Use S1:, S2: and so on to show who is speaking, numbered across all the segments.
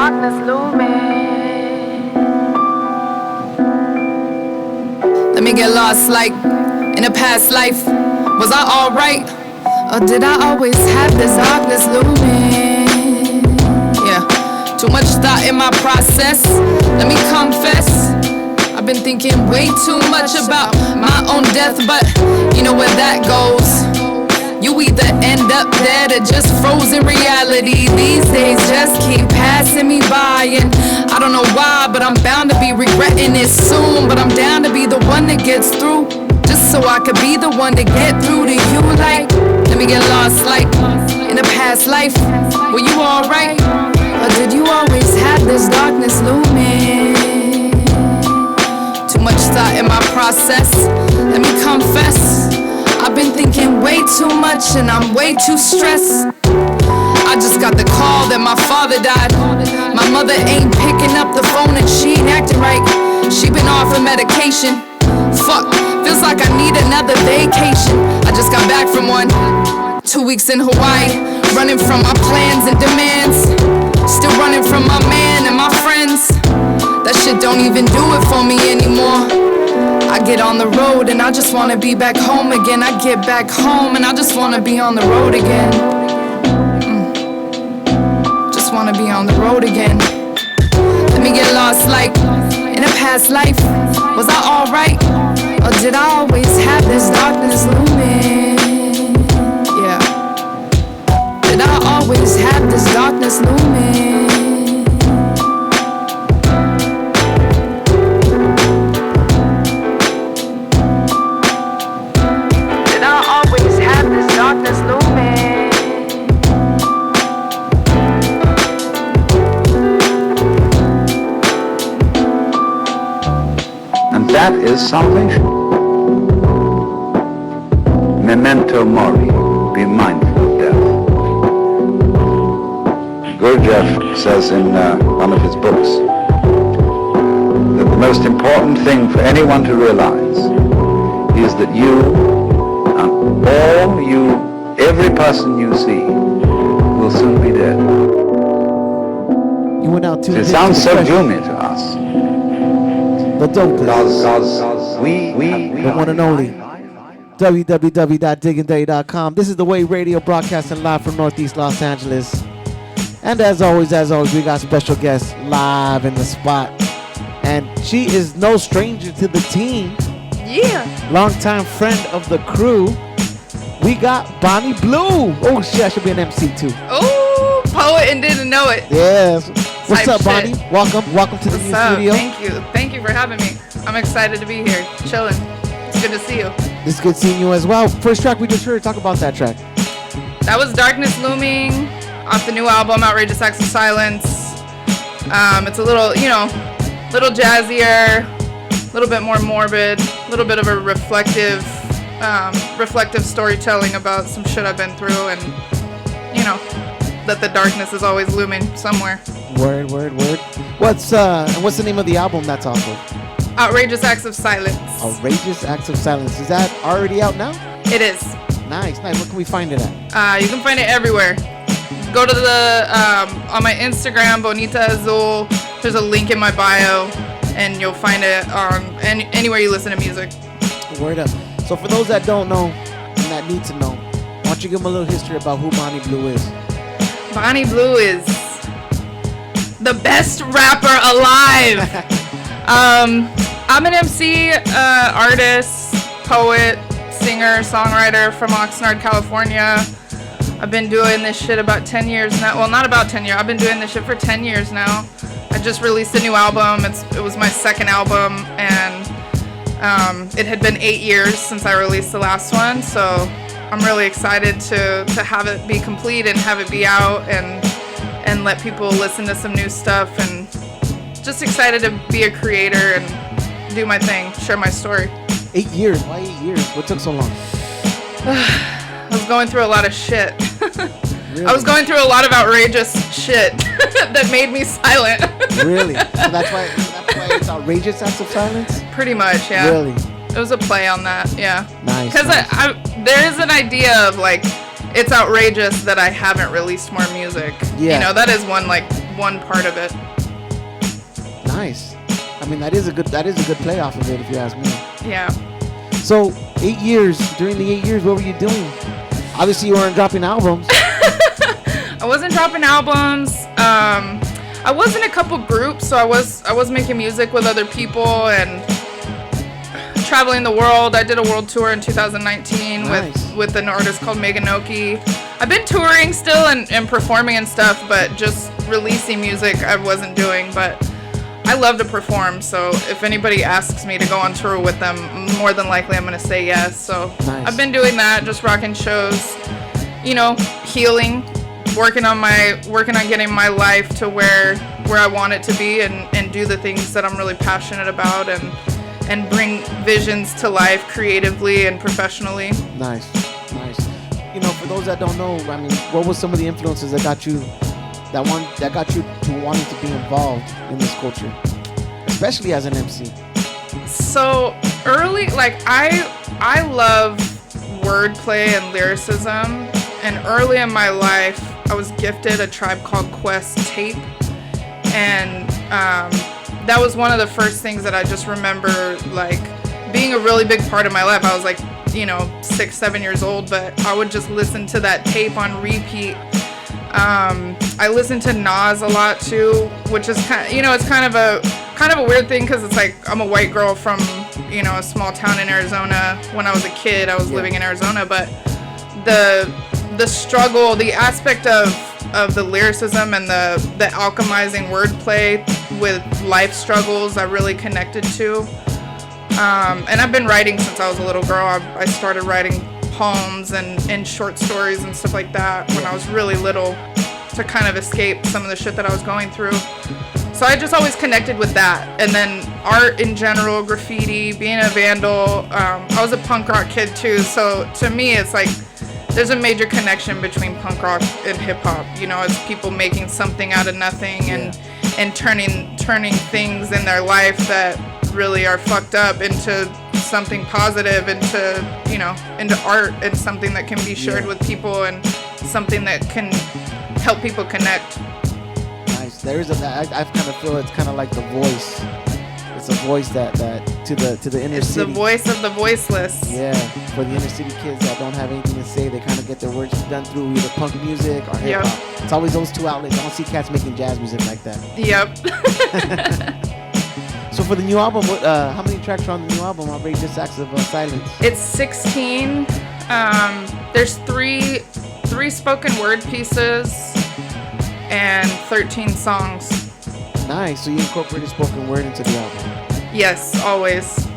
S1: darkness looming. Let me get lost like in a past life. Was I alright? Or did I always have this darkness looming? Yeah, too much thought in my process. Let me confess, I've been thinking way too much about my own death, but you know where that goes. You either end up dead or just frozen reality. These days just keep passing me by, and I don't know why, but I'm bound to be regretting it soon. But I'm down to be the one that gets through, just so I could be the one to get through to you. Like, let me get lost like in a past life. Were you alright? Or did you always have this darkness looming? Too much thought in my process. Let me confess, I've been thinking way too much and I'm way too stressed. I just got the call that my father died. My mother ain't picking up the phone and she ain't acting right. She been off her medication. Fuck, feels like I need another vacation. I just got back from one. 2 weeks in Hawaii, running from my plans and demands. Still running from my man and my friends. That shit don't even do it for me anymore. I get on the road and I just wanna be back home again. I get back home and I just wanna be on the road again. Just wanna be on the road again. Let me get lost like in a past life. Was I alright? Or did I always have this darkness looming? Yeah. Did I always have this darkness looming? Darkness looming.
S2: And that is salvation. Memento mori, be mindful of death. Gurdjieff says in one of his books that the most important thing for anyone to realize is that every person you see will soon be dead.
S3: You went out too.
S2: It sounds so gloomy to us.
S3: But don't,
S2: because we
S3: the one and only www.diggingday.com. This is the Way Radio, broadcasting live from Northeast Los Angeles. And as always, we got special guests live in the spot. And she is no stranger to the team.
S1: Yeah.
S3: Longtime friend of the crew. We got Bonnie Blue. Oh shit, I should be an MC too.
S1: Oh, poet and didn't know it.
S3: Yes. What's up, Bonnie?
S1: Shit.
S3: Welcome to the new studio.
S1: Thank you for having me. I'm excited to be here, chilling. It's good to see you.
S3: It's good seeing you as well. First track we just heard, talk about that track.
S1: That was Darkness Looming off the new album, Outrageous Acts of Silence. It's a little, little jazzier, a little bit more morbid, a little bit of a reflective storytelling about some shit I've been through, and that the darkness is always looming somewhere.
S3: Word. What's the name of the album that's off of?
S1: Outrageous Acts of Silence.
S3: Outrageous Acts of Silence. Is that already out now?
S1: It is.
S3: Nice. Where can we find it at?
S1: You can find it everywhere. Go to the on my Instagram, Bonita Azul. There's a link in my bio, and you'll find it on anywhere you listen to music.
S3: Word up. So for those that don't know and that need to know, why don't you give them a little history about who Bonnie Blue is?
S1: Bonnie Blue is the best rapper alive. I'm an MC, artist, poet, singer, songwriter from Oxnard, California. I've been doing this shit about 10 years now. Well, not about 10 years. I've been doing this shit for 10 years now. I just released a new album. It was my second album, and it had been 8 years since I released the last one, so I'm really excited to have it be complete and have it be out and let people listen to some new stuff, and just excited to be a creator and do my thing, share my story.
S3: 8 years? Why 8 years? What took so long?
S1: I was going through a lot of shit.
S3: Really?
S1: I was going through a lot of outrageous shit that made me silent.
S3: Really? So that's why it's Outrageous Acts of Silence?
S1: Pretty much, yeah.
S3: Really?
S1: It was a play on that, yeah.
S3: Nice.
S1: Because there is an idea of, like, it's outrageous that I haven't released more music.
S3: Yeah.
S1: That is one, like, one part of it.
S3: Nice. I mean, that is a good play off of it, if you ask me.
S1: Yeah.
S3: So 8 years. During the 8 years, what were you doing? Obviously, you weren't dropping albums.
S1: I wasn't dropping albums. I was in a couple groups, so I was making music with other people and traveling the world. I did a world tour in 2019
S3: Nice.
S1: with an artist called Meganoki. I've been touring still and performing and stuff, but just releasing music I wasn't doing. But I love to perform, so if anybody asks me to go on tour with them, more than likely I'm gonna say yes. So
S3: Nice.
S1: I've been doing that, just rocking shows, healing, working on getting my life to where I want it to be, and do the things that I'm really passionate about, and bring visions to life creatively and professionally.
S3: Nice. For those that don't know, I mean, what was some of the influences that got you to wanting to be involved in this culture, especially as an MC?
S1: So early, like I love wordplay and lyricism, and early in my life, I was gifted a Tribe Called Quest tape, and that was one of the first things that I just remember, like, being a really big part of my life. I was like, 6-7 years old, but I would just listen to that tape on repeat. I listen to Nas a lot too, which is it's kind of a weird thing, because it's like I'm a white girl from a small town in Arizona. When I was a kid, I was living in Arizona, but the struggle, the aspect of the lyricism and the alchemizing wordplay with life struggles, I really connected to. And I've been writing since I was a little girl. I started writing poems and short stories and stuff like that when I was really little, to kind of escape some of the shit that I was going through. So I just always connected with that. And then art in general, graffiti, being a vandal. I was a punk rock kid too, so to me it's like there's a major connection between punk rock and hip hop. It's people making something out of nothing and turning things in their life that really are fucked up into something positive, into art, and something that can be shared with people, and something that can help people connect.
S3: Nice. I kind of feel it's kind of like The Voice. It's a voice that to the inner
S1: it's
S3: city.
S1: It's the voice of the voiceless.
S3: Yeah, for the inner city kids that don't have anything to say, they kind of get their words done through either punk music or hip hop. It's always those two outlets. I don't see cats making jazz music like that.
S1: Yep.
S3: So for the new album, how many tracks are on the new album? Outrageous Acts of Silence.
S1: It's 16. There's three spoken word pieces and 13 songs.
S3: Nice. So you incorporated spoken word into the album.
S1: Yes, always.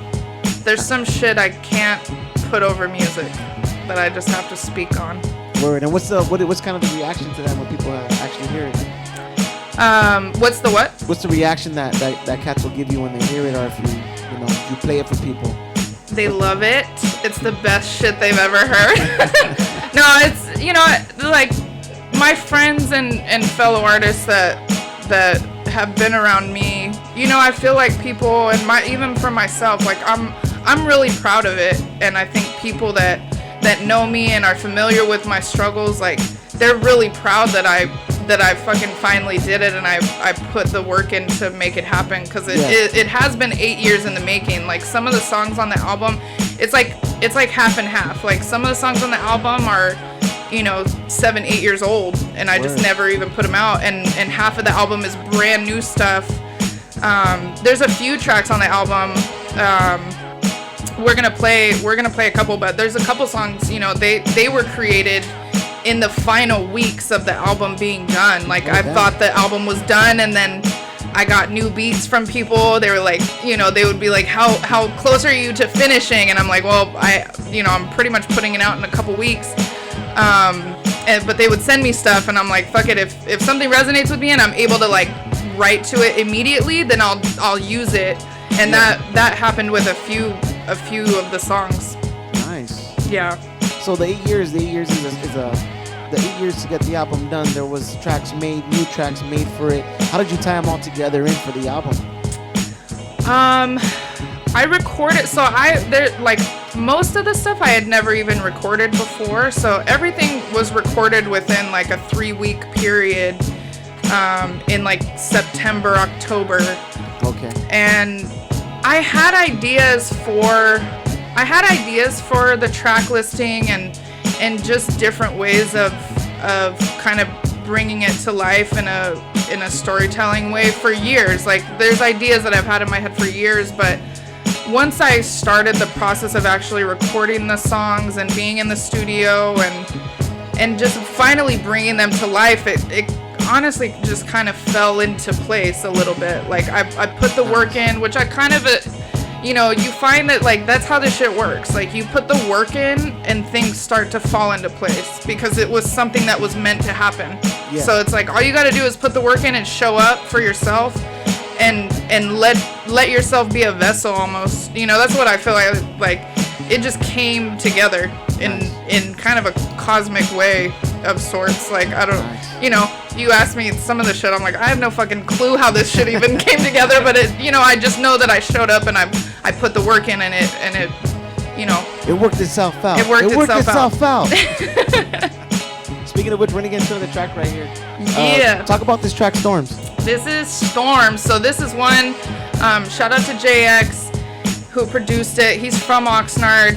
S1: There's some shit I can't put over music that I just have to speak on.
S3: Word. And what's kind of the reaction to that when people actually hear it?
S1: What's the what?
S3: What's the reaction that cats will give you when they hear it, or if you play it for people?
S1: They love it. It's the best shit they've ever heard. No, it's like my friends and fellow artists that have been around me. I feel like people, and even for myself, like I'm really proud of it, and I think people that know me and are familiar with my struggles, like they're really proud that I fucking finally did it, and I put the work in to make it happen, because it has been 8 years in the making. Like some of the songs on the album, it's like half and half. Like some of the songs on the album are 7-8 years old, and I just never even put them out, and half of the album is brand new stuff. There's a few tracks on the album. We're gonna play a couple, but there's a couple songs, they were created in the final weeks of the album being done. Like I thought the album was done, and then I got new beats from people. They were like, they would be like, how close are you to finishing? And I'm like, well, I'm pretty much putting it out in a couple weeks. But they would send me stuff, and I'm like, fuck it, if something resonates with me and I'm able to like write to it immediately, then I'll use it. And that happened with a few of the songs.
S3: Nice.
S1: Yeah.
S3: So the 8 years is the 8 years to get the album done. There was new tracks made for it. How did you tie them all together in for the album?
S1: I recorded, most of the stuff I had never even recorded before, so everything was recorded within like a 3-week period.
S4: in like September, October.
S3: Okay.
S4: And I had ideas for the track listing and just different ways of kind of bringing it to life in a storytelling way for years. Like, there's ideas that I've had in my head for years, but once I started the process of actually recording the songs and being in the studio and just finally bringing them to life, it honestly just kind of fell into place a little bit. Like, I put the work in, which I kind of, you find that, like, that's how this shit works. Like, you put the work in and things start to fall into place because it was something that was meant to happen. Yeah. So it's like, all you got to do is put the work in and show up for yourself and let yourself be a vessel almost. That's what I feel like it just came together in kind of a cosmic way of sorts. Like, I don't, you asked me some of the shit, I'm like, I have no fucking clue how this shit even came together, but I just know that I showed up and I put the work in and it
S3: it worked itself out.
S4: It worked itself out.
S3: Speaking of which, we're gonna get into the track right here.
S4: Yeah.
S3: Talk about this track, Storms.
S4: This is Storms. So this is one, shout out to JX who produced it. He's from Oxnard,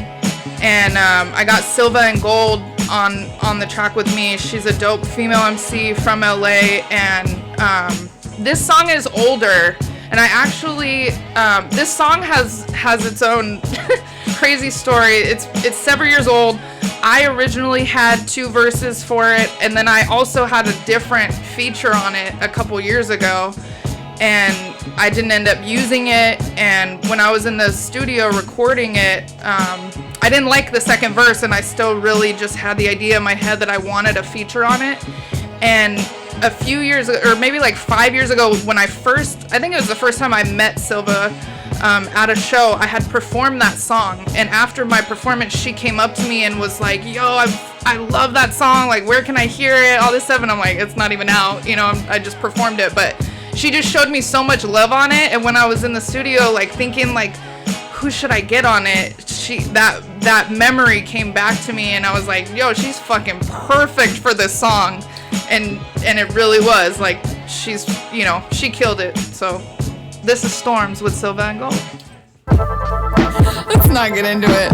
S4: and I got Silva and Gold on the track with me. She's a dope female MC from LA, and this song is older, and I actually this song has its own crazy story. It's several years old. I originally had 2 verses for it, and then I also had a different feature on it a couple years ago, and I didn't end up using it. And when I was in the studio recording it, I didn't like the second verse, and I still really just had the idea in my head that I wanted a feature on it. And a few years, or maybe like 5 years ago, when I think it was the first time I met Silva at a show, I had performed that song, and after my performance she came up to me and was like, yo, I love that song, like, where can I hear it, all this stuff. And I'm like, it's not even out, I just performed it. But she just showed me so much love on it, and when I was in the studio, like, thinking, like, who should I get on it, that memory came back to me, and I was like, yo, she's fucking perfect for this song. And it really was, like, she's, she killed it. So this is Storms with Silva and Gold.
S1: Let's not get into it.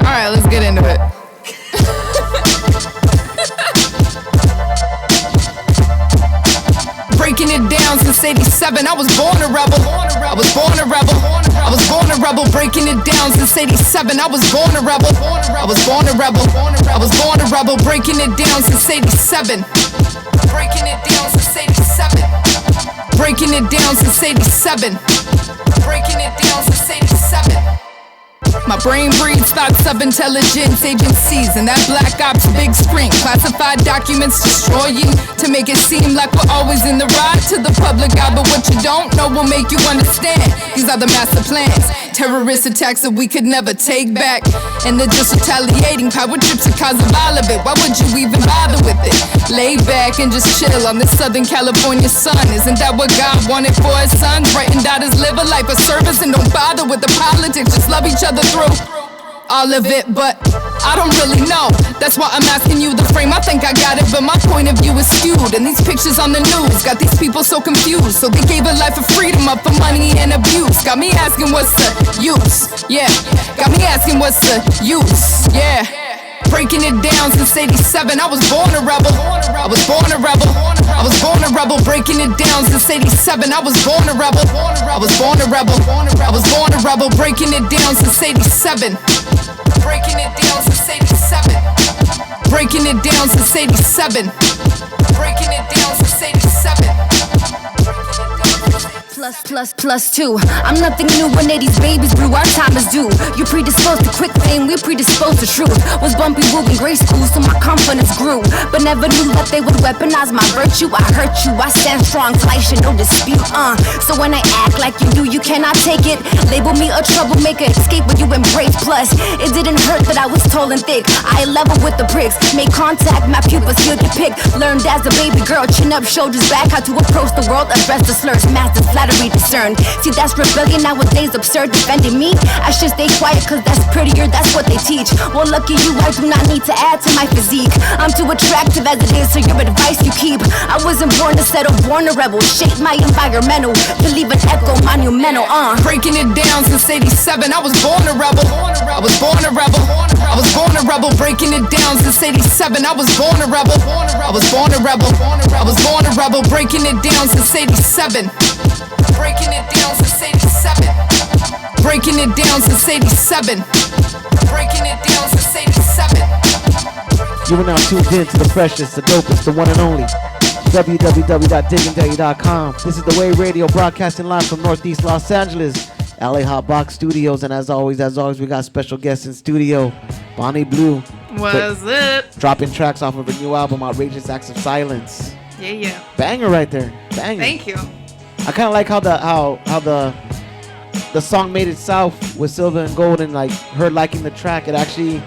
S1: Alright, let's get into it. Breaking it down since 87, I was born a rebel. I was born a rebel. I was born a rebel. Breaking it down since 87, I was born a rebel. I was born a rebel. I was born a rebel. Breaking it down since 87. Breaking it down since 87. Breaking it down since 87. Breaking it down since 87. My brain breeds thoughts of intelligence agencies and that black ops big screen. Classified documents destroying to make it seem like we're always in the right to the public eye. But what you don't know will make you understand. These are the master plans. Terrorist attacks that we could never take back. And they're just retaliating. Power trips are cause of all of it. Why would you even bother with it? Lay back and just chill on this Southern California sun. Isn't that what God wanted for his sons? Writing daughters live a life of service and don't bother with the politics. Just love each other through all of it, but I don't really know. That's why I'm asking you the frame. I think I got it, but my point of view is skewed. And these pictures on the news got these people so confused. So they gave a life of freedom up for money and abuse. Got me asking what's the use? Yeah. Got me asking what's the use? Yeah. Breaking it down since 87, I was born a rebel. I was born a rebel. I was born a rebel. Breaking it down since 87, I was born a rebel. I was born a rebel. I was born a rebel. Breaking it down since 87. Breaking it down since 87. Breaking it down since 87. Breaking it down since 87.
S5: Plus two. I'm nothing new when 80s babies brew. Our time is due. You predisposed to quick fame, we predisposed to truth. Was bumpy woo in grade school, so my confidence grew. But never knew that they would weaponize my virtue. I hurt you, I stand strong, so I should no dispute. So when I act like you do, you cannot take it. Label me a troublemaker, escape when you embrace. Plus, it didn't hurt that I was tall and thick. I level with the bricks, made contact, my pupils healed the pick. Learned as a baby girl, chin up, shoulders back, how to approach the world, address the slurs, masters, flatter be discerned. See, that's rebellion nowadays, absurd. Defending me, I should stay quiet, cause that's prettier, that's what they teach. Well, lucky you, I do not need to add to my physique. I'm too attractive as it is, so your advice you keep. I wasn't born to settle, born a rebel. Shape my environmental to leave an echo monumental.
S1: Breaking it down since 87, I was born a rebel. I was born a rebel. I was born a rebel. Breaking it down since 87, I was born a rebel. I was born a rebel. I was born a rebel. Breaking it down since 87. Breaking it down since 87. Breaking it down since 87. Breaking it down since 87.
S3: You are now tuned in to the freshest, the dopest, the one and only www.digandayy.com. This is The Way Radio, broadcasting live from Northeast Los Angeles, LA HOTBOX Studios. And as always, we got special guests in studio, Bonnie Blue.
S4: Was it?
S3: Dropping tracks off of her new album, Outrageous Acts of Silence.
S4: Yeah.
S3: Banger right there. Banger.
S4: Thank you.
S3: I kind of like how the song Made It South with Silver and Gold, and like her liking the track. It actually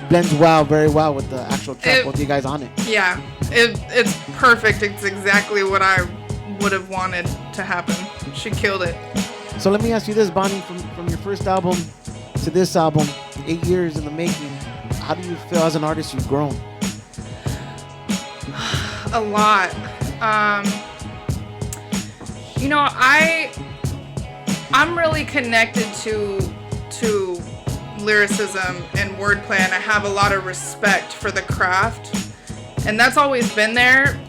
S3: blends very well with the actual track. Both of you guys on it.
S4: Yeah, it's perfect. It's exactly what I would have wanted to happen. She killed it.
S3: So let me ask you this, Bonnie, from your first album to this album, 8 years in the making, how do you feel as an artist you've grown?
S4: A lot. I'm really connected to lyricism and wordplay, and I have a lot of respect for the craft, and that's always been there,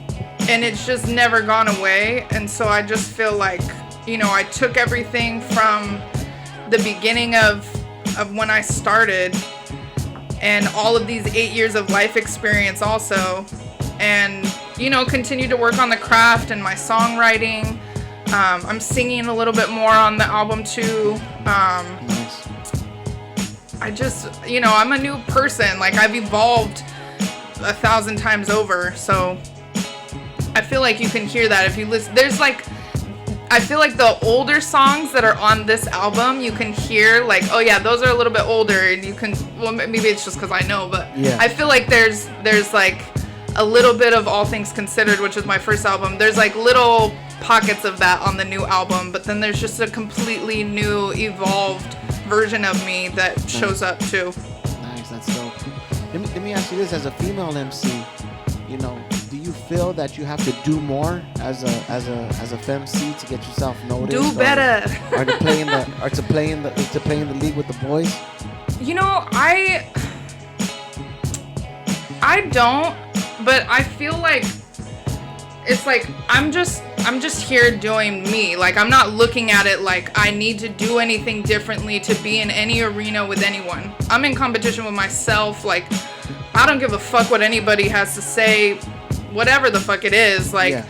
S4: and it's just never gone away. And so I just feel like, I took everything from the beginning of when I started, and all of these 8 years of life experience also, and continue to work on the craft and my songwriting. I'm singing a little bit more on the album too.
S3: Nice.
S4: I just, I'm a new person. Like, I've evolved 1,000 times over. So I feel like you can hear that if you listen. I feel like the older songs that are on this album, you can hear like, oh yeah, those are a little bit older, and you can, well, maybe it's just because I know, but yeah. I feel like there's like a little bit of All Things Considered, which is my first album. There's like little pockets of that on the new album, but then there's just a completely new, evolved version of me that shows up too.
S3: Nice, that's dope. Let me ask you this: as a female MC, do you feel that you have to do more as a femc to get yourself noticed?
S4: Do better.
S3: Or to play in the league with the boys?
S4: I don't, but I feel like it's like I'm just here doing me. Like, I'm not looking at it like I need to do anything differently to be in any arena with anyone. I'm in competition with myself. Like, I don't give a fuck what anybody has to say, whatever the fuck it is. Like,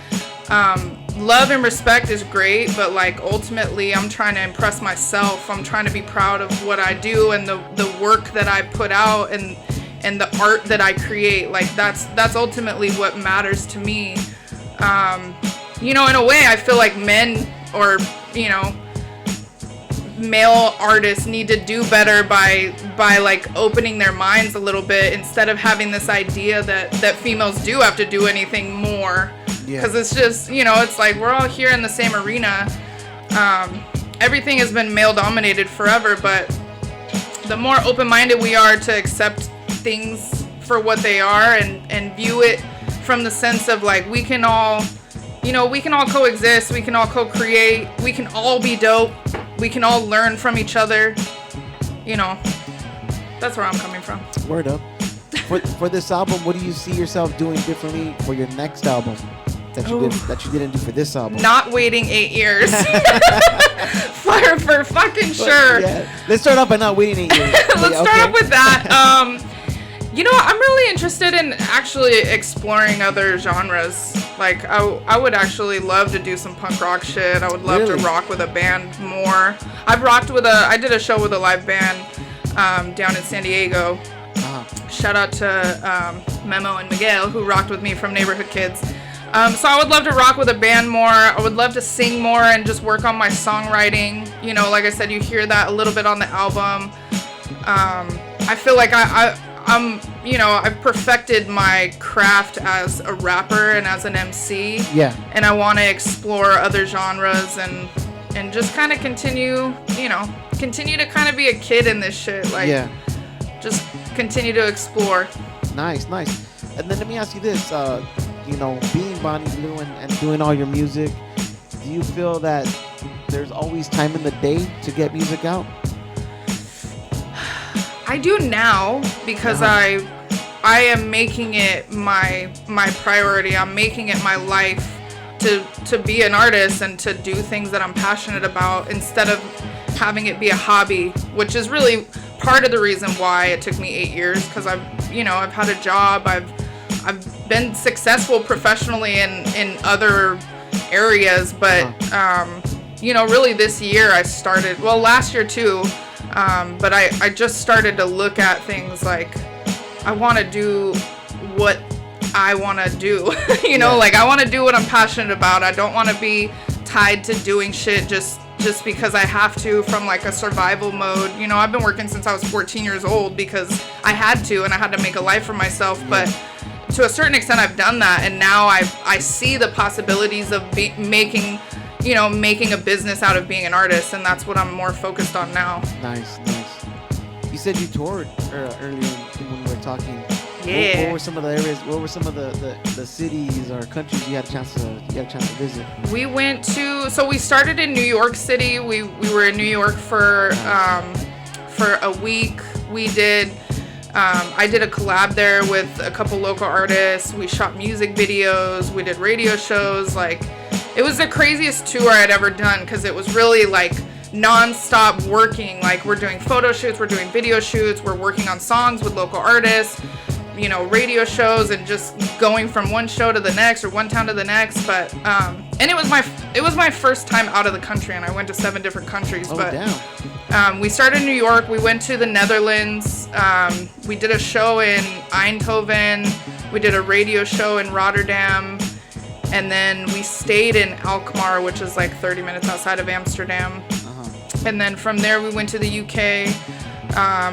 S4: love and respect is great, but like ultimately I'm trying to impress myself. I'm trying to be proud of what I do and the work that I put out and the art that I create. Like, that's ultimately what matters to me. In a way, I feel like men or, male artists need to do better by like opening their minds a little bit, instead of having this idea that females do have to do anything more. Because it's just, it's like we're all here in the same arena. Everything has been male dominated forever, but the more open-minded we are to accept things for what they are and view it from the sense of like we can all coexist, we can all co-create, we can all be dope, we can all learn from each other. That's where I'm coming from.
S3: Word up. For this album, what do you see yourself doing differently for your next album that you didn't do for this album? Not
S4: waiting 8 years. for fucking sure.
S3: Yeah. Let's start off by not waiting 8 years.
S4: Let's start off with that. I'm really interested in actually exploring other genres. Like, I would actually love to do some punk rock shit. I would love to rock with a band more. I did a show with a live band down in San Diego. Shout out to Memo and Miguel, who rocked with me from Neighborhood Kids. So I would love to rock with a band more. I would love to sing more and just work on my songwriting. Like I said, you hear that a little bit on the album. I feel like I've perfected my craft as a rapper and as an MC.
S3: Yeah.
S4: And I want to explore other genres and just kind of continue to kind of be a kid in this shit. Like, just continue to explore.
S3: Nice. And then let me ask you this, being Bonnie Blue and doing all your music, do you feel that there's always time in the day to get music out?
S4: I do now because I am making it my priority. I'm making it my life to be an artist and to do things that I'm passionate about instead of having it be a hobby, which is really part of the reason why it took me 8 years, because I've had a job. I've been successful professionally in other areas, but really this year I started, well, last year too, but I just started to look at things like I want to do what I want to do. Like I want to do what I'm passionate about. I don't want to be tied to doing shit just because I have to from like a survival mode. I've been working since I was 14 years old because I had to, and I had to make a life for myself. But to a certain extent, I've done that, and now I see the possibilities of making a business out of being an artist, and that's what I'm more focused on now.
S3: Nice. You said you toured earlier when we were talking.
S4: Yeah.
S3: What were some of the areas? What were some of the cities or countries you had a chance to visit?
S4: We went to. So we started in New York City. We were in New York for a week. We did. I did a collab there with a couple local artists. We shot music videos. We did radio shows. Like, it was the craziest tour I'd ever done because it was really like non-stop working. Like, we're doing photo shoots, we're doing video shoots, we're working on songs with local artists, radio shows, and just going from one show to the next or one town to the next. But and it was my first time out of the country, and I went to 7 different countries.
S3: Oh,
S4: but
S3: damn.
S4: We started in New York. We went to the Netherlands. We did a show in Eindhoven. We did a radio show in Rotterdam. And then we stayed in Alkmaar, which is like 30 minutes outside of Amsterdam. And then from there, we went to the UK.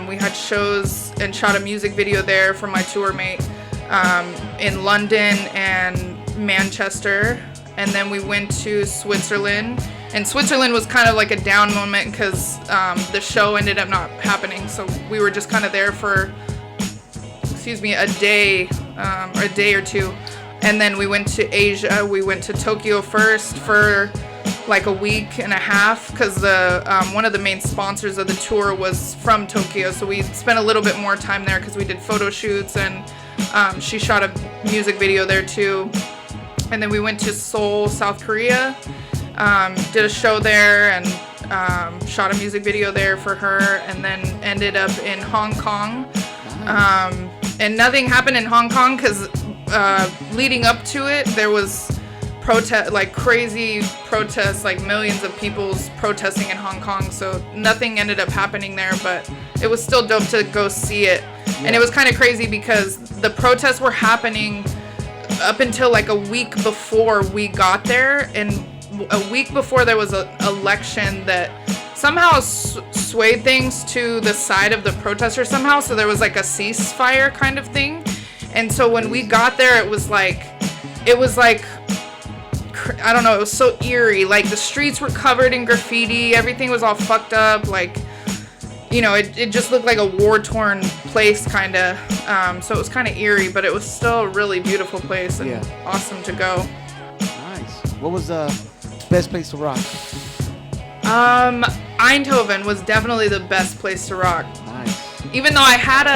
S4: We had shows and shot a music video there for my tour mate in London and Manchester. And then we went to Switzerland. And Switzerland was kind of like a down moment because the show ended up not happening. So we were just kind of there for, a day or two. And then we went to Asia. We went to Tokyo first for like a week and a half because the one of the main sponsors of the tour was from Tokyo. So we spent a little bit more time there because we did photo shoots, and she shot a music video there too. And then we went to Seoul, South Korea, did a show there and shot a music video there for her, and then ended up in Hong Kong. And nothing happened in Hong Kong because leading up to it, there was crazy protests, like millions of people protesting in Hong Kong. So nothing ended up happening there, but it was still dope to go see it. Yeah. And it was kind of crazy because the protests were happening up until like a week before we got there, and a week before there was an election that somehow swayed things to the side of the protesters somehow. So there was like a ceasefire kind of thing. And so when we got there, it was like, I don't know, it was so eerie. Like, the streets were covered in graffiti. Everything was all fucked up. Like, it just looked like a war-torn place, kind of. So it was kind of eerie, but it was still a really beautiful place and awesome to go.
S3: Nice. What was the best place to rock?
S4: Eindhoven was definitely the best place to rock.
S3: Nice.
S4: Even though I had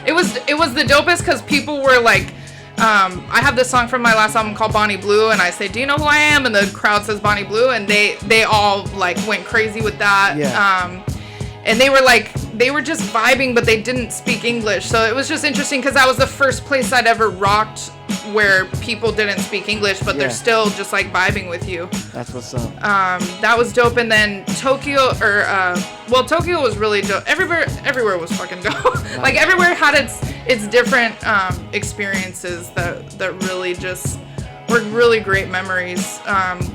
S4: it was the dopest because people were like, I have this song from my last album called Bonnie Blue, and I say, do you know who I am? And the crowd says Bonnie Blue, and they all like went crazy with that.
S3: Yeah.
S4: And they were just vibing, but they didn't speak English. So it was just interesting because that was the first place I'd ever rocked where people didn't speak English, but they're still just like vibing with you.
S3: That's what's up.
S4: That was dope. And then Tokyo, Tokyo was really dope. Everywhere was fucking dope. Nice. Like, everywhere had its different experiences that really just were really great memories.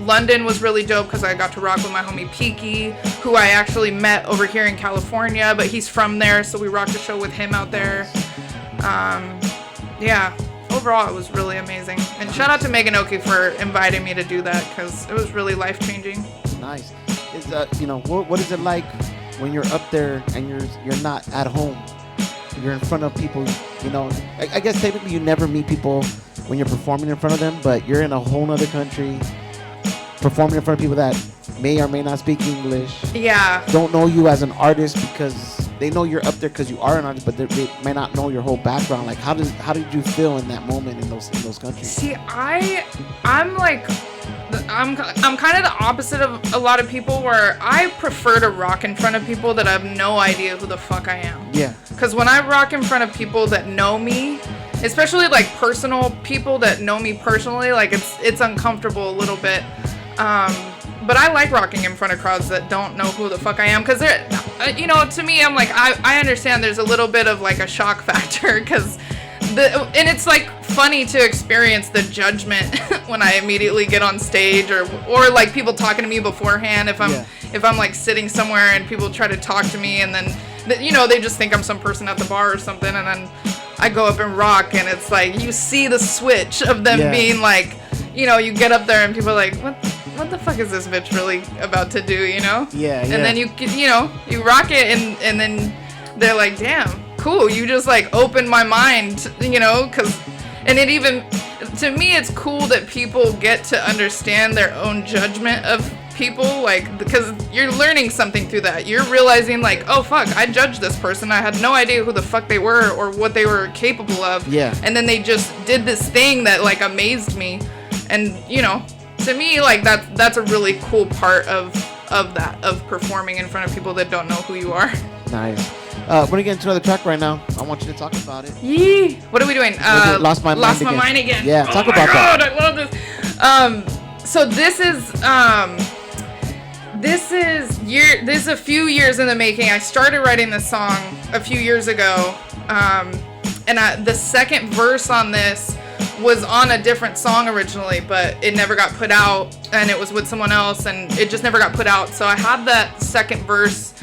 S4: London was really dope because I got to rock with my homie Peaky, who I actually met over here in California, but he's from there, so we rocked a show with him out there. Yeah, overall it was really amazing. And shout out to Megan Oki for inviting me to do that because it was really life-changing.
S3: Nice. Is what is it like when you're up there and you're not at home? You're in front of people, I guess technically you never meet people when you're performing in front of them, but you're in a whole nother country performing in front of people that may or may not speak English.
S4: Yeah.
S3: Don't know you as an artist because they know you're up there because you are an artist, but they may not know your whole background. Like, how did you feel in that moment in those countries?
S4: See, I'm kind of the opposite of a lot of people where I prefer to rock in front of people that have no idea who the fuck I am.
S3: Yeah.
S4: Because when I rock in front of people that know me, especially like personal people that know me personally, like it's uncomfortable a little bit. But I like rocking in front of crowds that don't know who the fuck I am, because they're, to me, I'm like, I understand there's a little bit of like a shock factor, because and it's like funny to experience the judgment when I immediately get on stage, or like people talking to me beforehand if I'm like sitting somewhere and people try to talk to me, and then they just think I'm some person at the bar or something, and then I go up and rock, and it's like you see the switch of them being like, you get up there and people are like, what the fuck is this bitch really about to do,
S3: Yeah.
S4: And then you rock it, and then they're like, damn, cool, you just like opened my mind, and it even, to me, it's cool that people get to understand their own judgment of people, like, because you're learning something through that. You're realizing like, oh fuck, I judged this person, I had no idea who the fuck they were or what they were capable of.
S3: Yeah.
S4: And then they just did this thing that like amazed me, and to me, like, that's a really cool part of performing in front of people that don't know who you are.
S3: Nice. We're gonna get into another track right now. I want you to talk about it.
S4: Yee! What are we doing?
S3: Lost My Mind Again. Yeah, talk about that.
S4: I love this. So this is a few years in the making. I started writing this song a few years ago, and the second verse on this was on a different song originally, but it never got put out, and it was with someone else, and it just never got put out. So I had that second verse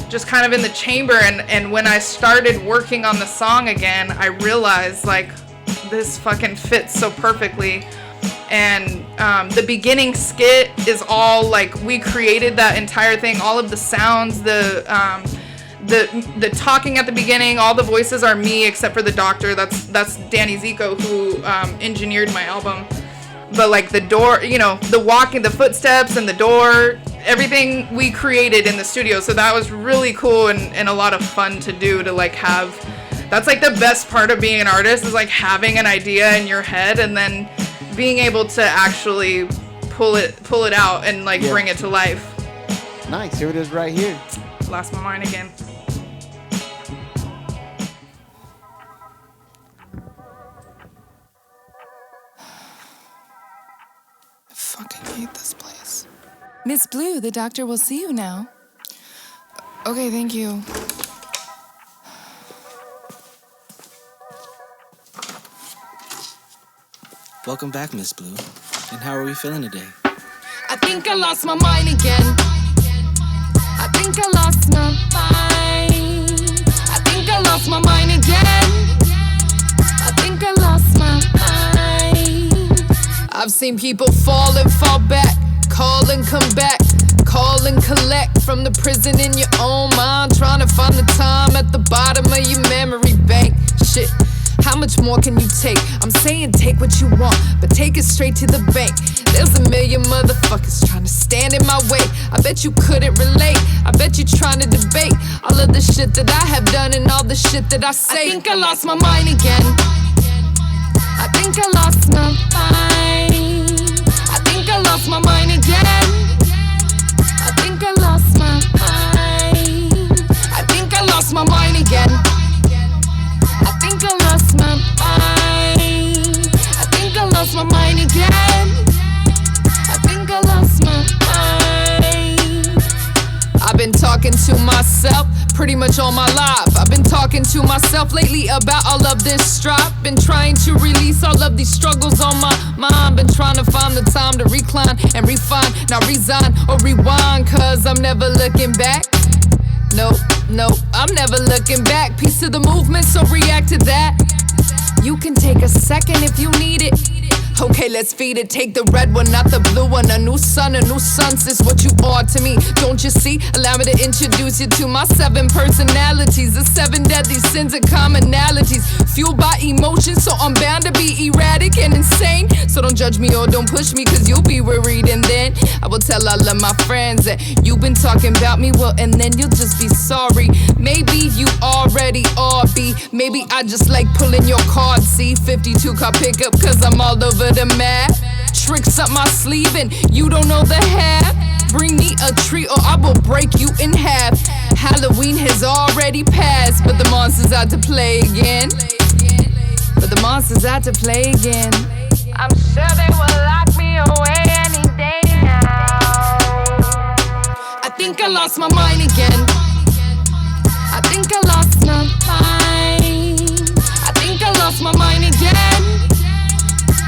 S4: just kind of in the chamber, and when I started working on the song again, I realized like this fucking fits so perfectly. And the beginning skit is all like, we created that entire thing, all of the sounds, the talking at the beginning, all the voices are me except for the doctor. That's Danny Zico, who engineered my album. But like the door, the walking, the footsteps and the door, everything we created in the studio. So that was really cool and a lot of fun to do, to like have. That's like the best part of being an artist, is like having an idea in your head and then being able to actually pull it out and like bring it to life.
S3: Nice. Here it is right here.
S4: Lost my mind again.
S1: I fucking hate this place. Miss Blue, the doctor will see you now. Okay, thank you.
S6: Welcome back, Miss Blue. And how are we feeling today?
S1: I think I lost my mind again. I think I lost my mind. I think I lost my mind again. I think I lost my mind. I've seen people fall and fall back, call and come back, call and collect from the prison in your own mind, trying to find the time at the bottom of your memory bank. Shit. How much more can you take? I'm saying take what you want, but take it straight to the bank. There's a million motherfuckers trying to stand in my way. I bet you couldn't relate. I bet you trying to debate all of the shit that I have done and all the shit that I say. I think I lost my mind again. I think I lost my mind. I think I lost my mind again. I think I lost my mind. I think I lost my mind again. I think I lost my mind. I think I lost my mind again. I think I lost my mind. I've been talking talking to myself pretty much all my life. I've been talking to myself lately about all of this strife. Been trying to release all of these struggles on my mind. Been trying to find the time to recline and refine, not resign or rewind, cause I'm never looking back. Nope, I'm never looking back. Peace to the movement, so react to that. You can take a second if you need it. Okay, let's feed it. Take the red one, not the blue one. A new sun's is what you are to me. Don't you see? Allow me to introduce you to my 7 personalities. The 7 deadly sins and commonalities. Fueled by emotion, so I'm bound to be erratic and insane. So don't judge me or don't push me, cause you'll be worried. And then I will tell all of my friends that you've been talking about me. Well, and then you'll just be sorry. Maybe you already are B. Maybe I just like pulling your card. See, 52 car pickup, cause I'm all over the map. Tricks up my sleeve and you don't know the half. Bring me a treat or I will break you in half. Halloween has already passed, but the monster's out to play again. I'm sure they will lock me away any day now. I think I lost my mind again. I think I lost my mind. I think I lost my mind again.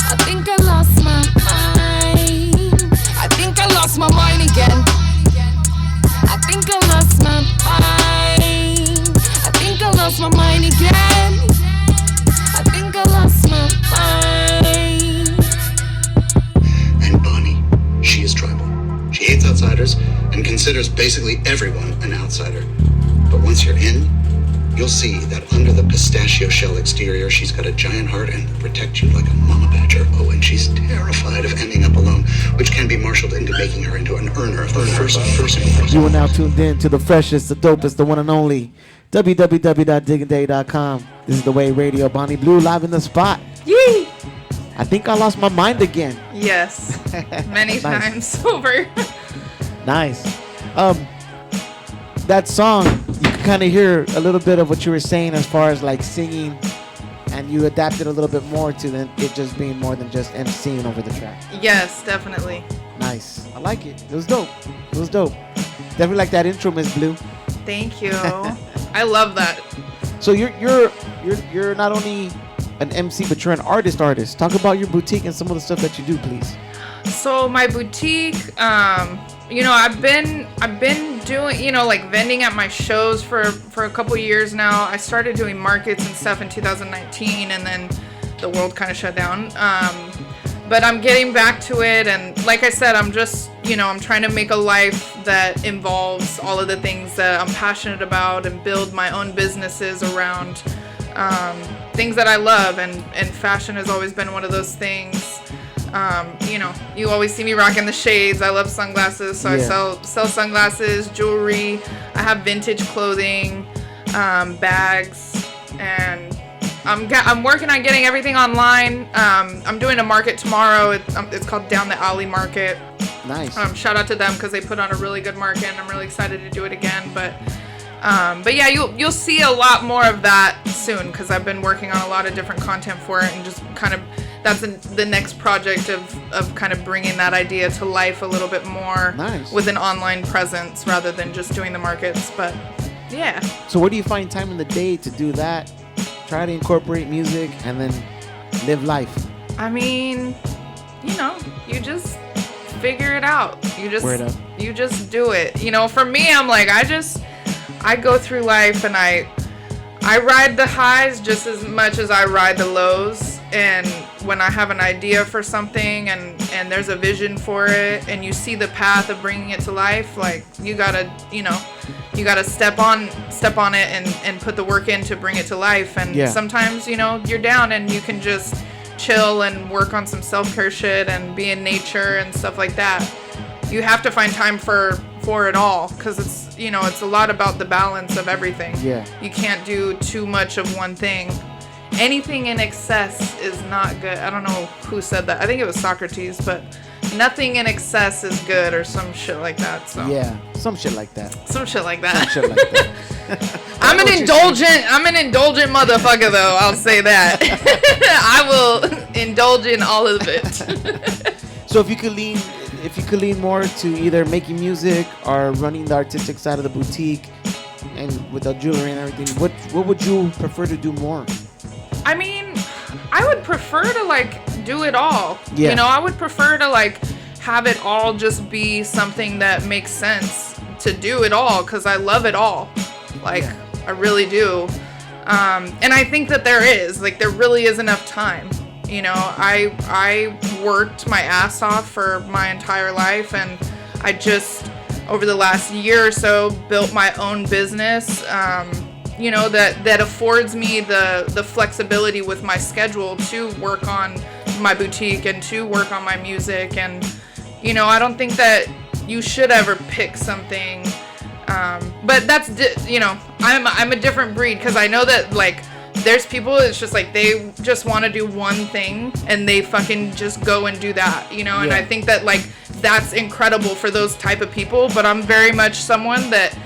S1: I think I lost my mind. I think I lost my mind again. I think I lost my mind. I think I lost my mind again. I think I lost my mind.
S7: And Bonnie, she is tribal. She hates outsiders and considers basically everyone an outsider. But once you're in, you'll see that under the pistachio shell exterior, she's got a giant heart and will protect you like a mama badger. Oh, and she's terrified of ending up alone, which can be marshaled into making her into an earner of the first person.
S3: You are now tuned in to the freshest, the dopest, the one and only www.digginday.com. This is The Way Radio, Bonnie Blue, live in the spot.
S4: Yee!
S3: I think I lost my mind again.
S4: Yes. Many times over.
S3: Nice. That song, you can kind of hear a little bit of what you were saying as far as like singing, and you adapted a little bit more to it just being more than just emceeing over the track.
S4: Yes, definitely.
S3: Nice. I like it. It was dope. Definitely like that intro, Miss Blue.
S4: Thank you. I love that.
S3: So you're not only an MC, but you're an artist. Talk about your boutique and some of the stuff that you do, please.
S4: So my boutique, I've been doing, like vending at my shows for a couple years now. I started doing markets and stuff in 2019, and then the world kind of shut down. But I'm getting back to it, and like I said, I'm just, I'm trying to make a life that involves all of the things that I'm passionate about and build my own businesses around things that I love, and fashion has always been one of those things. You always see me rocking the shades. I love sunglasses, so yeah. I sell sunglasses, jewelry. I have vintage clothing, bags, and I'm working on getting everything online. I'm doing a market tomorrow. It's called Down the Alley Market.
S3: Nice.
S4: Shout out to them because they put on a really good market, and I'm really excited to do it again. But yeah, you'll see a lot more of that soon because I've been working on a lot of different content for it, and just kind of that's the next project of kind of bringing that idea to life a little bit more.
S3: Nice.
S4: With an online presence rather than just doing the markets. But yeah.
S3: So where do you find time in the day to do that? Try to incorporate music and then live life.
S4: I mean, you just figure it out. You just do it. For me, I'm like, I go through life and I ride the highs just as much as I ride the lows. And when I have an idea for something and there's a vision for it and you see the path of bringing it to life, like you gotta step on it and put the work in to bring it to life. And sometimes, you're down and you can just chill and work on some self-care shit and be in nature and stuff like that. You have to find time for it all because it's a lot about the balance of everything.
S3: Yeah.
S4: You can't do too much of one thing. Anything in excess is not good. I don't know who said that. I think it was Socrates, but nothing in excess is good or some shit like that. So
S3: yeah, some shit like that. I'm an
S4: indulgent motherfucker though, I'll say that. I will indulge in all of it.
S3: So if you could if you could lean more to either making music or running the artistic side of the boutique, and with the jewelry and everything, what would you prefer to do more?
S4: I mean, I would prefer to like do it all.
S3: Yeah.
S4: You know, I would prefer to like have it all just be something that makes sense to do it all, because I love it all. Like, I really do. And I think that there really is enough time. You know, I worked my ass off for my entire life, and I just, over the last year or so, built my own business, you know, that affords me the flexibility with my schedule to work on my boutique and to work on my music. And, you know, I don't think that you should ever pick something. But that's, you know, I'm a different breed, because I know that, like, there's people, it's just like they just want to do one thing and they fucking just go and do that, you know. And I think that, like, that's incredible for those type of people. But I'm very much someone that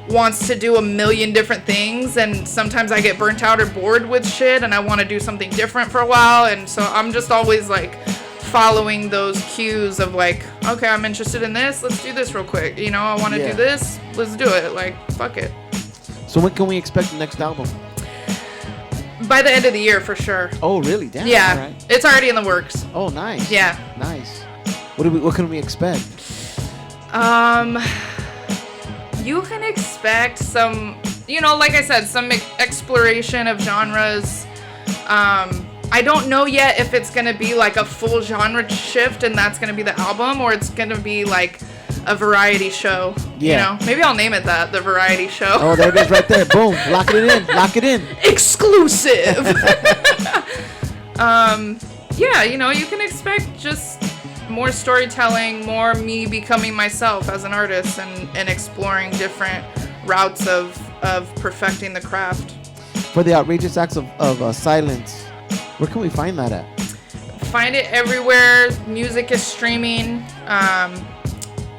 S4: wants to do a million different things, and sometimes I get burnt out or bored with shit, and I want to do something different for a while. And so I'm just always like following those cues of like, okay, I'm interested in this, let's do this real quick, you know. I want to do this, let's do it, like, fuck it.
S3: So when can we expect the next album?
S4: By the end of the year, for sure.
S3: Oh, really? Damn.
S4: Yeah,
S3: all right.
S4: It's already in the works.
S3: Oh, nice.
S4: Yeah.
S3: Nice. What can we expect?
S4: You can expect some, you know, like I said, some exploration of genres. I don't know yet if it's going to be like a full genre shift and that's going to be the album, or it's going to be like a variety show.
S3: Yeah.
S4: You know, maybe I'll name it that, the variety show.
S3: Oh, there it is right there. Boom. Lock it in. Lock it in.
S4: Exclusive. Yeah, you know, you can expect just more storytelling, more me becoming myself as an artist, and exploring different routes of perfecting the craft.
S3: For the outrageous acts of silence, where can we find that at?
S4: Find it everywhere music is streaming.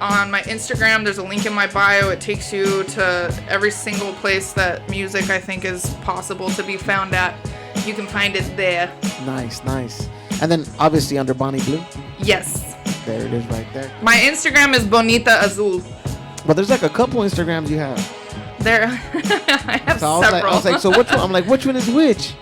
S4: On my Instagram, there's a link in my bio. It takes you to every single place that music, I think, is possible to be found at. You can find it there.
S3: Nice, nice. And then obviously under Bonnie Blue.
S4: Yes.
S3: There it is right there.
S4: My Instagram is Bonita Azul.
S3: But there's like a couple Instagrams you have.
S4: There, I have
S3: So
S4: several.
S3: I was like, so which one? I'm like, which one is which?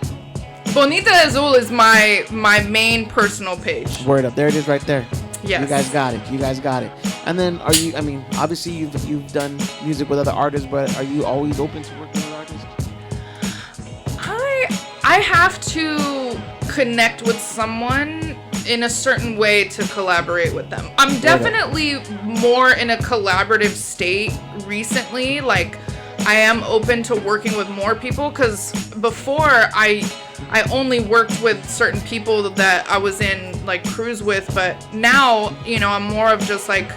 S4: Bonita Azul is my main personal page.
S3: Word up. There it is right there.
S4: Yes.
S3: You guys got it. You guys got it. And then are you, I mean, obviously you've done music with other artists, but are you always open to working with artists?
S4: I have to connect with someone in a certain way to collaborate with them. I'm definitely more in a collaborative state recently. Like, I am open to working with more people, because before I only worked with certain people that I was in like crews with, but now, you know, I'm more of just like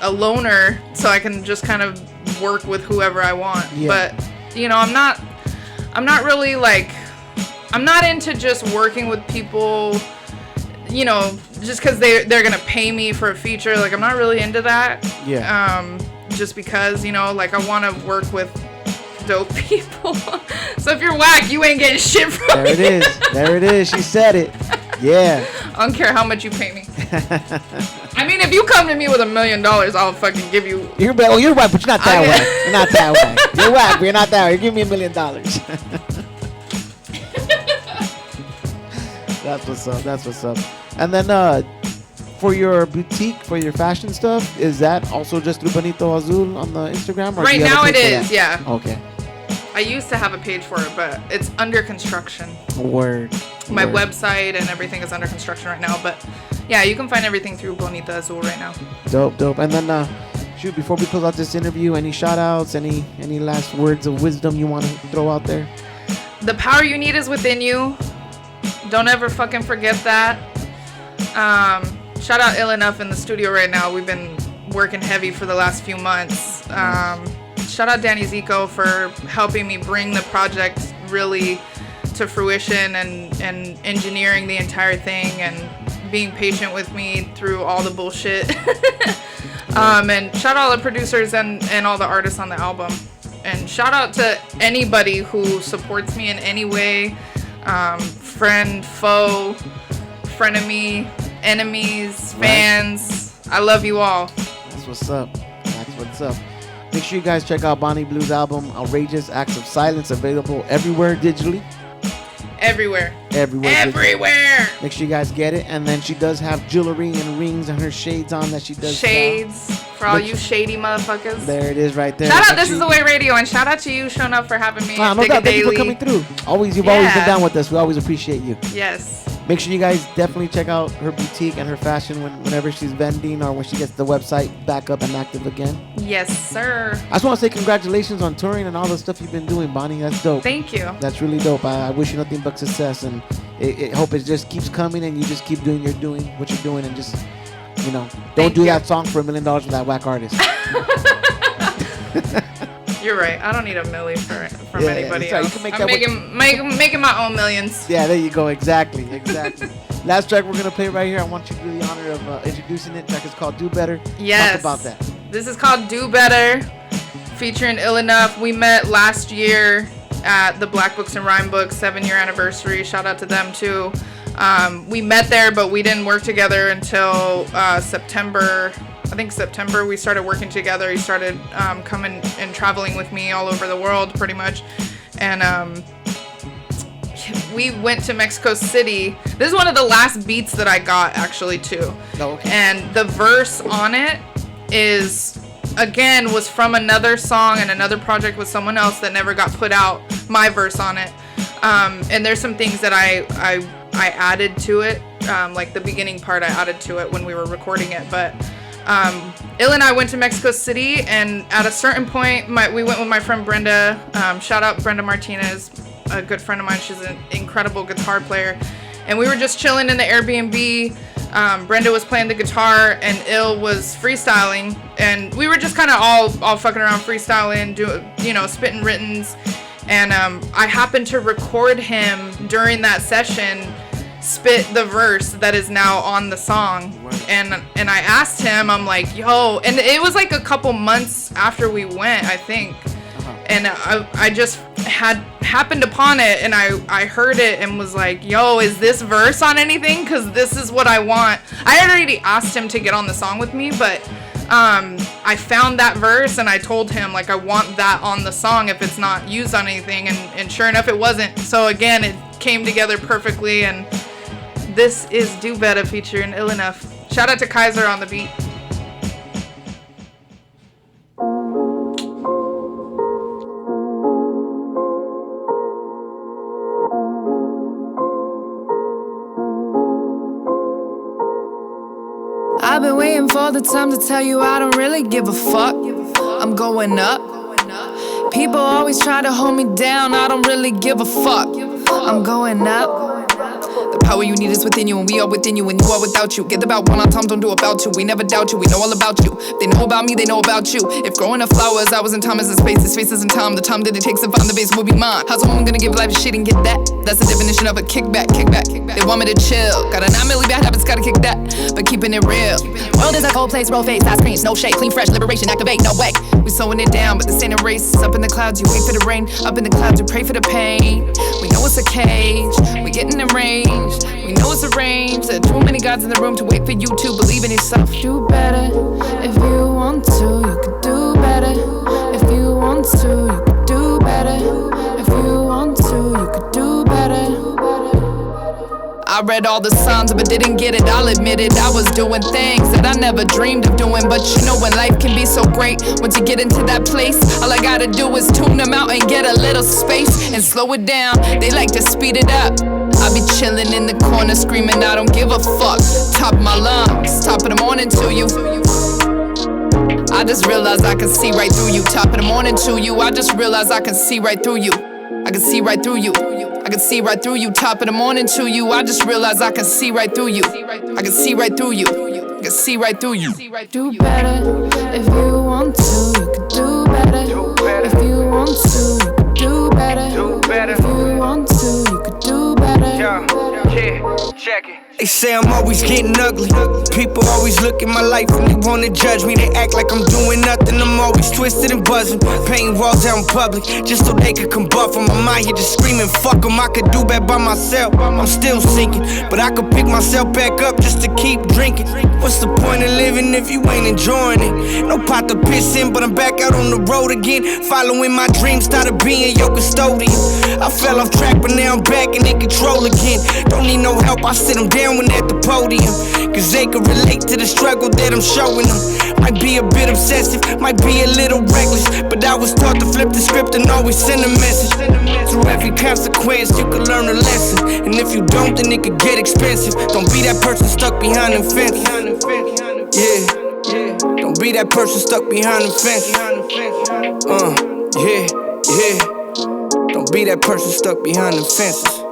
S4: a loner, so I can just kind of work with whoever I want.
S3: Yeah.
S4: But, you know, I'm not really like, I'm not into just working with people, you know, just because they're gonna pay me for a feature. Like, I'm not really into that.
S3: Yeah.
S4: Just because, you know, like, I want to work with dope people. So if you're whack, you ain't getting shit from
S3: There
S4: me.
S3: it is. There it is. She said it. Yeah.
S4: I don't care how much you pay me. I mean, if you come to me with $1 million, I'll fucking give you.
S3: You're whack, but you're not that whack. You're not that whack. You're whack, but you're not that whack. You give me $1 million. That's what's up. That's what's up. And then for your boutique, for your fashion stuff, is that also just through Bonito Azul on the Instagram? Or
S4: Right
S3: do you have
S4: now
S3: a
S4: it
S3: page for
S4: is,
S3: that?
S4: yeah.
S3: Okay.
S4: I used to have a page for it, but it's under construction.
S3: Word.
S4: My
S3: Word.
S4: website and everything is under construction right now, but yeah, you can find everything through Bonita Azul right now.
S3: Dope. And then, shoot, before we close out this interview, any shout outs, any last words of wisdom you want to throw out there?
S4: The power you need is within you. Don't ever fucking forget that. Shout out Ill Enough in the studio right now. We've been working heavy for the last few months. Shout out Danny Zico for helping me bring the project really to fruition and engineering the entire thing and being patient with me through all the bullshit. And shout out all the producers and all the artists on the album. And shout out to anybody who supports me in any way. Friend, foe, frenemy, enemies, fans. I love you all.
S3: That's what's up. That's what's up. Make sure you guys check out Bonnie Blue's album, Outrageous Acts of Silence, available everywhere digitally.
S4: Everywhere.
S3: Everywhere. Make sure you guys get it. And then she does have jewelry and rings and her shades on that she does.
S4: Shades for all you shady motherfuckers.
S3: There it is right there.
S4: Shout out, This Is The Way Radio, and shout out to you showing up for having me.
S3: No doubt. Thank you for coming through. You've always been down with us. We always appreciate you.
S4: Yes.
S3: Make sure you guys definitely check out her boutique and her fashion whenever she's vending or when she gets the website back up and active again.
S4: Yes, sir.
S3: I just want to say congratulations on touring and all the stuff you've been doing, Bonnie. That's dope.
S4: Thank you.
S3: That's really dope. I wish you nothing but success, and I hope it just keeps coming and you just keep doing what you're doing, and just, don't do that song for $1 million with that whack artist.
S4: You're right. I don't need $1 million from anybody else.
S3: You can
S4: I'm making my own millions.
S3: Yeah, there you go. Exactly. Last track we're going to play right here. I want you to do the honor of introducing it. The track is called Do Better.
S4: Yes.
S3: Talk about that.
S4: This is called Do Better, featuring Ill Enough. We met last year at the Black Books and Rhyme Books 7-year anniversary. Shout out to them too. We met there, but we didn't work together until September. I think September we started working together. He started coming and traveling with me all over the world pretty much. And we went to Mexico City. This is one of the last beats that I got actually too.
S3: Oh, okay.
S4: And the verse on it was from another song and another project with someone else that never got put out, my verse on it. And there's some things that I added to it, like the beginning part I added to it when we were recording it. But Ill and I went to Mexico City, and at a certain point, we went with my friend Brenda. Shout out Brenda Martinez, a good friend of mine. She's an incredible guitar player. And we were just chilling in the Airbnb. Brenda was playing the guitar, and Ill was freestyling. And we were just kind of all fucking around freestyling, spitting writtens. And I happened to record him during that session, spit the verse that is now on the song. And I asked him, I'm like, yo, and it was like a couple months after we went, I think. And I just happened upon it, and I heard it and was like, yo, is this verse on anything? Because this is what I want. I had already asked him to get on the song with me, but I found that verse and I told him, like, I want that on the song if it's not used on anything, and sure enough it wasn't. So again, it came together perfectly, and this is Do Better featuring Ill Enough. Shout out to Kaiser on the beat.
S1: I've been waiting for the time to tell you I don't really give a fuck. I'm going up. People always try to hold me down, I don't really give a fuck. I'm going up. The power you need is within you, and we are within you, and you are without you. Get about one on time, don't do about you. We never doubt you, we know all about you. They know about me, they know about you. If growing up flowers, I was in time as in space. Space is in time, the time that it takes to find the base will be mine. How's a woman gonna give life if she didn't get that? That's the definition of a kickback. They want me to chill. Got a 9 million bad habits, gotta kick that. But keeping it real. World is a cold place, roll face, ice creams, no shade, clean, fresh, liberation, activate, no way. We slowing it down, but this ain't a race. Up in the clouds, you wait for the rain. Up in the clouds, you pray for the pain. We know it's a cage, we getting in range. We know it's arranged. There are too many gods in the room to wait for you to believe in yourself. Do better if you want to. You could do better if you want to. You could do better if you want to. You could do better. I read all the signs but didn't get it, I'll admit it. I was doing things that I never dreamed of doing. But you know when life can be so great, once you get into that place, all I gotta do is tune them out and get a little space and slow it down. They like to speed it up. I be chilling in the corner screaming I don't give a fuck. Top of my lungs, top of the morning to you. I just realized I can see right through you. Top of the morning to you. I just realized I can see right through you. I can see right through you. I can see right through you. Top of the morning to you. I just realized I can see right through you. I can see right through you. I can see right through you. Do better if you want to. You could do better if you want to. You could do better if you want to. You could do better.
S8: Yeah, check it. They say I'm always getting ugly. People always look at my life and they wanna judge me. They act like I'm doing nothing. I'm always twisted and buzzing, painting walls out in public just so they could come buff 'em. I'm out here just screaming, fuck 'em. I could do bad by myself. I'm still sinking, but I could pick myself back up just to keep drinking. What's the point of living if you ain't enjoying it? No pot to piss in, but I'm back out on the road again, following my dreams, started being your custodian. I fell off track, but now I'm back and in control again. Don't need no help, I sit them down when at the podium, cause they can relate to the struggle that I'm showing them. Might be a bit obsessive, might be a little reckless, but I was taught to flip the script and always send a message. Through every consequence, you can learn a lesson, and if you don't, then it could get expensive. Don't be that person stuck behind the fence. Yeah, don't be that person stuck behind the fence. Yeah. Don't be that person stuck behind the fences.